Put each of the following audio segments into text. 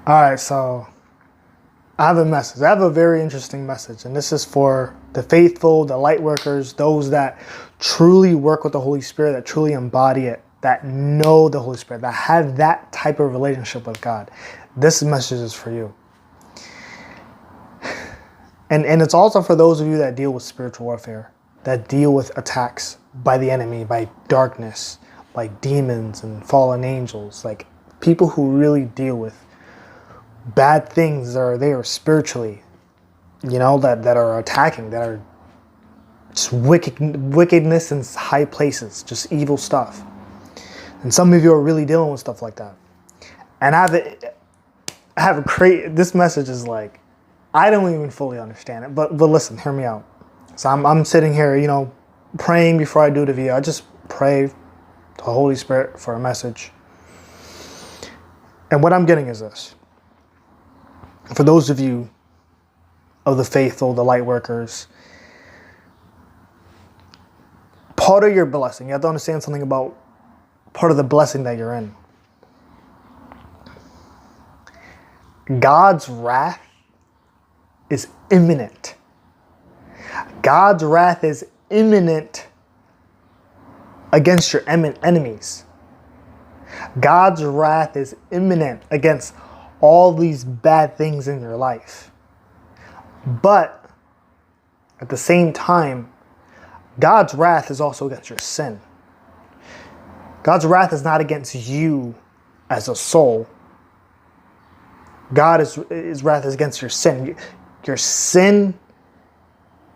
All right, so I have a message. I have a very interesting message, and this is for the faithful, the light workers, those that truly work with the Holy Spirit, that truly embody it, that know the Holy Spirit, that have that type of relationship with God. This message is for you. And it's also for those of you that deal with spiritual warfare, that deal with attacks by the enemy, by darkness, by demons and fallen angels, like people who really deal with bad things that are there spiritually, that are attacking, that are just wickedness in high places, just evil stuff. And some of you are really dealing with stuff like that. And this message is like, I don't even fully understand it, but listen, hear me out. So I'm sitting here, praying before I do the video. I just pray to the Holy Spirit for a message. And what I'm getting is this. For those of you of the faithful, the light workers, part of your blessing, you have to understand something about part of the blessing that you're in. God's wrath is imminent. God's wrath is imminent against your enemies. God's wrath is imminent against all these bad things in your life. But at the same time, God's wrath is also against your sin. God's wrath is not against you as a soul. His wrath is against your sin. Your sin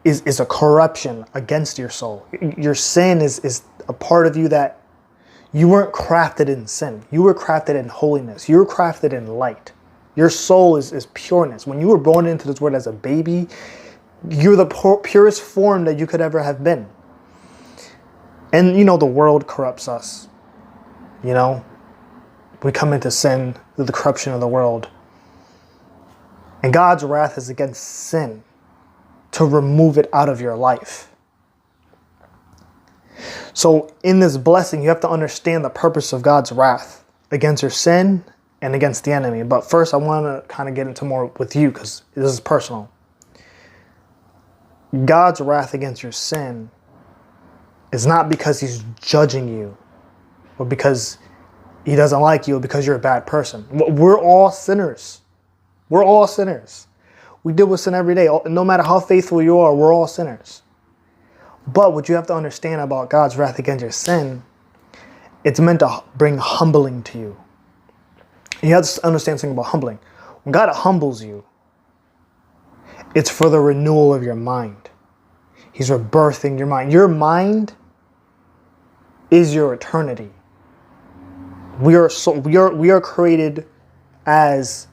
is a corruption against your soul. Your sin is a part of you that you weren't crafted in sin. You were crafted in holiness. You were crafted in light. Your soul is pureness. When you were born into this world as a baby, you're the purest form that you could ever have been. And the world corrupts us. We come into sin through the corruption of the world. And God's wrath is against sin to remove it out of your life. So in this blessing, you have to understand the purpose of God's wrath against your sin and against the enemy. But first, I want to kind of get into more with you because this is personal. God's wrath against your sin is not because he's judging you or because he doesn't like you or because you're a bad person. We're all sinners. We're all sinners. We deal with sin every day. No matter how faithful you are, we're all sinners. But what you have to understand about God's wrath against your sin, it's meant to bring humbling to you. You have to understand something about humbling. When God humbles you, it's for the renewal of your mind. He's rebirthing your mind. Your mind is your eternity. We are created as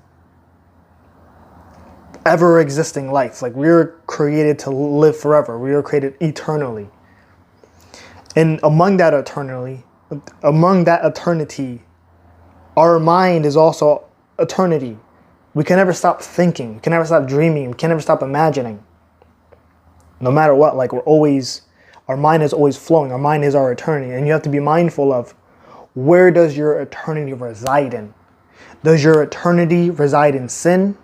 ever-existing life. Like we're created to live forever. We are created eternally. And among that eternity, our mind is also eternity. We can never stop thinking. We can never stop dreaming. We can never stop imagining. No matter what, our mind is always flowing. Our mind is our eternity. And you have to be mindful of, where does your eternity reside in? Does your eternity reside in sin?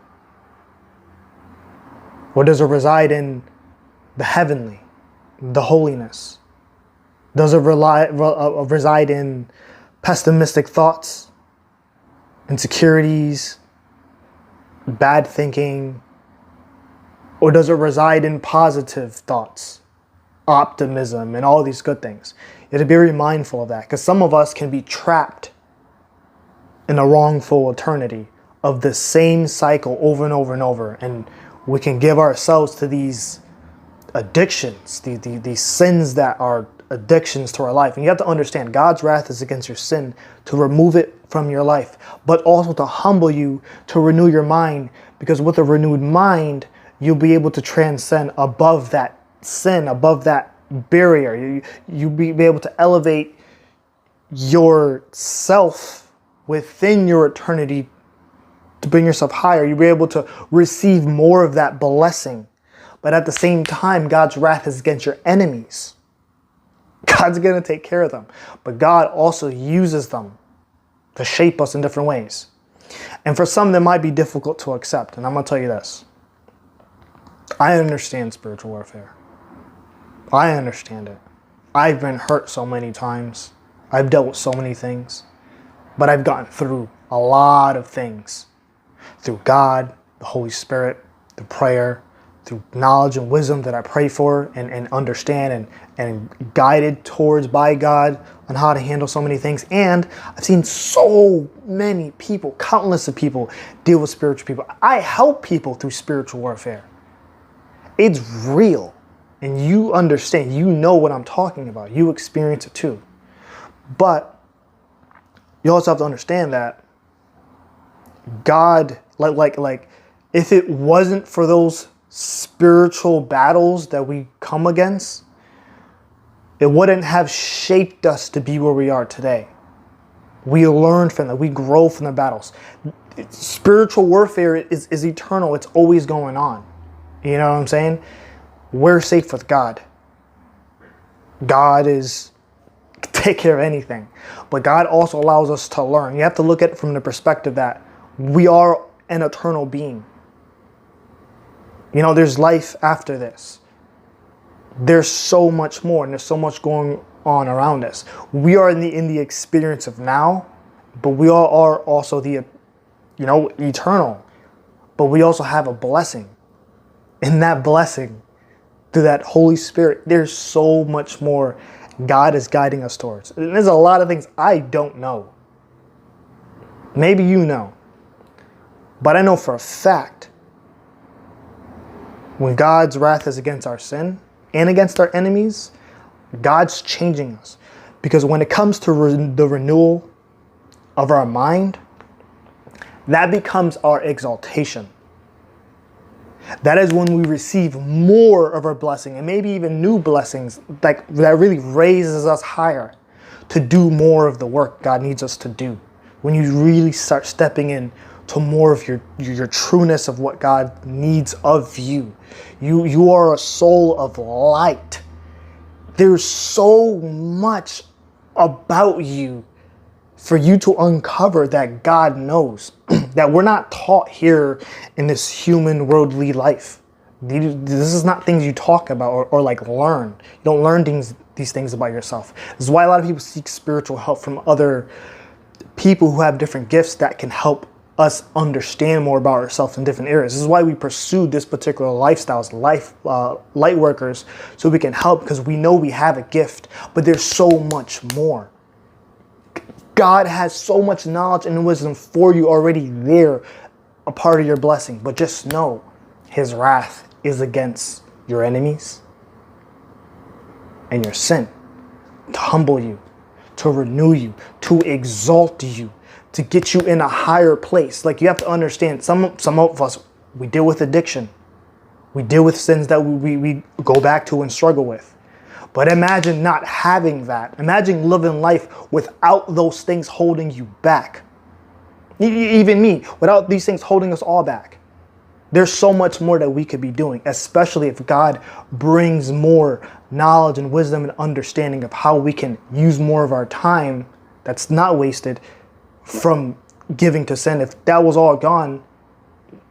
Or does it reside in the heavenly, the holiness? Does it reside in pessimistic thoughts, insecurities, bad thinking? Or does it reside in positive thoughts, optimism, and all these good things? You have to be very mindful of that, because some of us can be trapped in a wrongful eternity of the same cycle over and over and over. And we can give ourselves to these addictions, these sins that are addictions to our life. And you have to understand, God's wrath is against your sin to remove it from your life, but also to humble you, to renew your mind, because with a renewed mind, you'll be able to transcend above that sin, above that barrier. You'll be able to elevate yourself within your eternity to bring yourself higher. You'll be able to receive more of that blessing. But at the same time, God's wrath is against your enemies. God's going to take care of them. But God also uses them to shape us in different ways. And for some, that might be difficult to accept. And I'm going to tell you this. I understand spiritual warfare. I understand it. I've been hurt so many times. I've dealt with so many things. But I've gotten through a lot of things. Through God, the Holy Spirit, through prayer, through knowledge and wisdom that I pray for and understand and guided towards by God on how to handle so many things. And I've seen so many people, countless of people, deal with spiritual people. I help people through spiritual warfare. It's real. And you understand, you know what I'm talking about. You experience it too. But you also have to understand that God, like, if it wasn't for those spiritual battles that we come against, it wouldn't have shaped us to be where we are today. We learn from that. We grow from the battles. Spiritual warfare is eternal. It's always going on. You know what I'm saying? We're safe with God. God is take care of anything. But God also allows us to learn. You have to look at it from the perspective that we are an eternal being. You know, there's life after this. There's so much more, and there's so much going on around us. We are in the experience of now, but we all are also eternal. But we also have a blessing. In that blessing, through that Holy Spirit, there's so much more God is guiding us towards. And there's a lot of things I don't know. Maybe you know. But I know for a fact, when God's wrath is against our sin and against our enemies, God's changing us. Because when it comes to the renewal of our mind, that becomes our exaltation. That is when we receive more of our blessing and maybe even new blessings that really raises us higher to do more of the work God needs us to do. When you really start stepping in to more of your trueness of what God needs of you. You are a soul of light. There's so much about you for you to uncover that God knows, that we're not taught here in this human worldly life. This is not things you talk about or like learn. You don't learn these things about yourself. This is why a lot of people seek spiritual help from other people who have different gifts that can help us understand more about ourselves in different areas. This is why we pursue this particular lifestyles, light workers, so we can help, because we know we have a gift, but there's so much more. God has so much knowledge and wisdom for you already there, a part of your blessing. But just know his wrath is against your enemies and your sin, to humble you, to renew you, to exalt you, to get you in a higher place. Like, you have to understand, some of us, we deal with addiction. We deal with sins that we go back to and struggle with. But imagine not having that. Imagine living life without those things holding you back. Even me, without these things holding us all back. There's so much more that we could be doing, especially if God brings more knowledge and wisdom and understanding of how we can use more of our time that's not wasted from giving to sin. If that was all gone,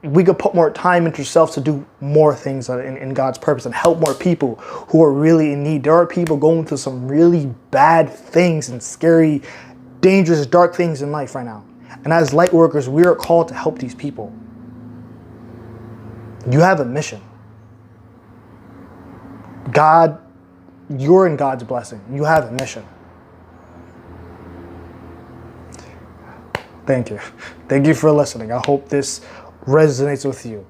we could put more time into ourselves to do more things in God's purpose and help more people who are really in need. There are people going through some really bad things and scary, dangerous, dark things in life right now. And as light workers, we are called to help these people. You have a mission. God, you're in God's blessing. You have a mission. Thank you. Thank you for listening. I hope this resonates with you.